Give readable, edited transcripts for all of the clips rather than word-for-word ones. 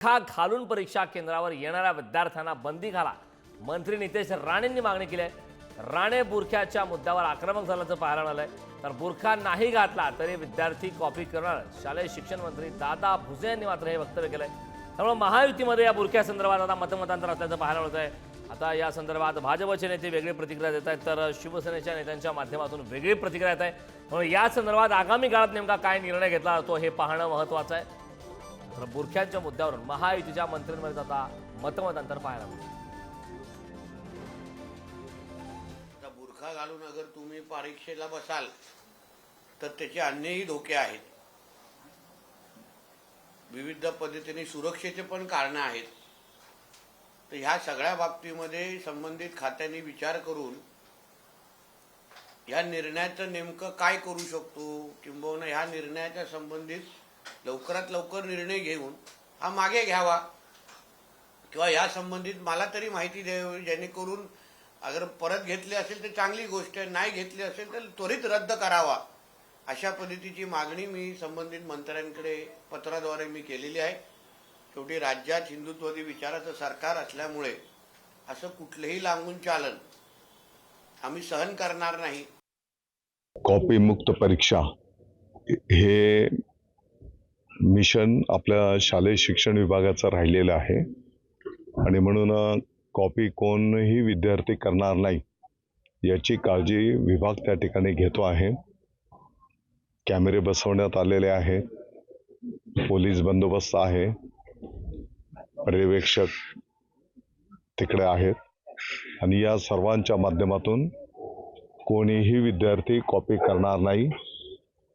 बुरखा घालून परीक्षा केंद्रावर येणाऱ्या विद्यार्थ्यांना बंदी घाला, मंत्री नितेश राणेंनी मागणी केली आहे. राणे बुरख्याच्या मुद्द्यावर आक्रमक झाल्याचं पाहायला मिळालंय. तर बुरखा नाही घातला तरी विद्यार्थी कॉपी करणार, शालेय शिक्षण मंत्री दादा भुसे यांनी मात्र हे वक्तव्य केलंय. त्यामुळे महायुतीमध्ये या बुरख्यासंदर्भात आता मतमतांतर असल्याचं पाहायला मिळत आहे. आता या संदर्भात भाजपचे नेते वेगळी प्रतिक्रिया देत आहेत, तर शिवसेनेच्या नेत्यांच्या माध्यमातून वेगळी प्रतिक्रिया येत आहे. म्हणून या संदर्भात आगामी काळात नेमका काय निर्णय घेतला जातो हे पाहणं महत्त्वाचं आहे. तर बुरख्यांच्या मुद्द्यावरून महायुतीच्या मंत्र्यांमध्ये आता मतमतांतर पाहायला मिळतं. बुरखा घालून अगर तुम्ही परीक्षेला बसाल तर त्याचे अन्यही धोके आहेत. विविध पद्धतीने सुरक्षेचे पण कारण आहेत. तर ह्या सगळ्या बाबतीमध्ये संबंधित खात्यांनी विचार करून या निर्णयाचं नेमकं काय करू शकतो, किंबहुना ह्या निर्णयाच्या संबंधित लवकरात लवकर निर्णय घेऊन हा मागे घ्यावा, किंवा या संबंधित मला तरी माहिती द्यावी, जेणेकरून अगर परत घेतले असेल तर चांगली गोष्ट आहे, नाही घेतली असेल तर त्वरित रद्द करावा, अशा पद्धतीची मागणी मी संबंधित मंत्र्यांकडे पत्राद्वारे मी केलेली आहे. शेवटी राज्यात हिंदुत्ववादी विचाराचं सरकार असल्यामुळे असं कुठलंही लांबून चालन आम्ही सहन करणार नाही. कॉपी मुक्त परीक्षा हे मिशन आपल्या शालेय शिक्षण विभागाचं राहिलेलं आहे आणि म्हणून कॉपी कोणही विद्यार्थी करणार नाही याची काळजी विभाग त्या ठिकाणी घेतो आहे. कॅमेरे बसवण्यात आलेले आहेत, पोलीस बंदोबस्त आहे, पर्यवेक्षक तिकडे आहेत आणि या सर्वांच्या माध्यमातून कोणीही विद्यार्थी कॉपी करणार नाही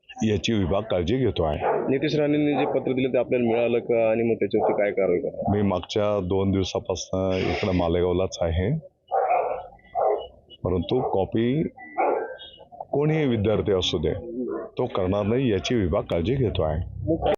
याची विभाग काळजी घेतो आहे. नितेश राणेंनी जे पत्र दिलं ते आपल्याला मिळालं का, आणि मग त्याच्यावरती काय कारवाई करा? मी मागच्या 2 दिवसापासून इकडे मालेगावलाच आहे, परंतु कॉपी कोणीही विद्यार्थी असू दे तो करणार नाही याची विभाग काळजी घेतो आहे.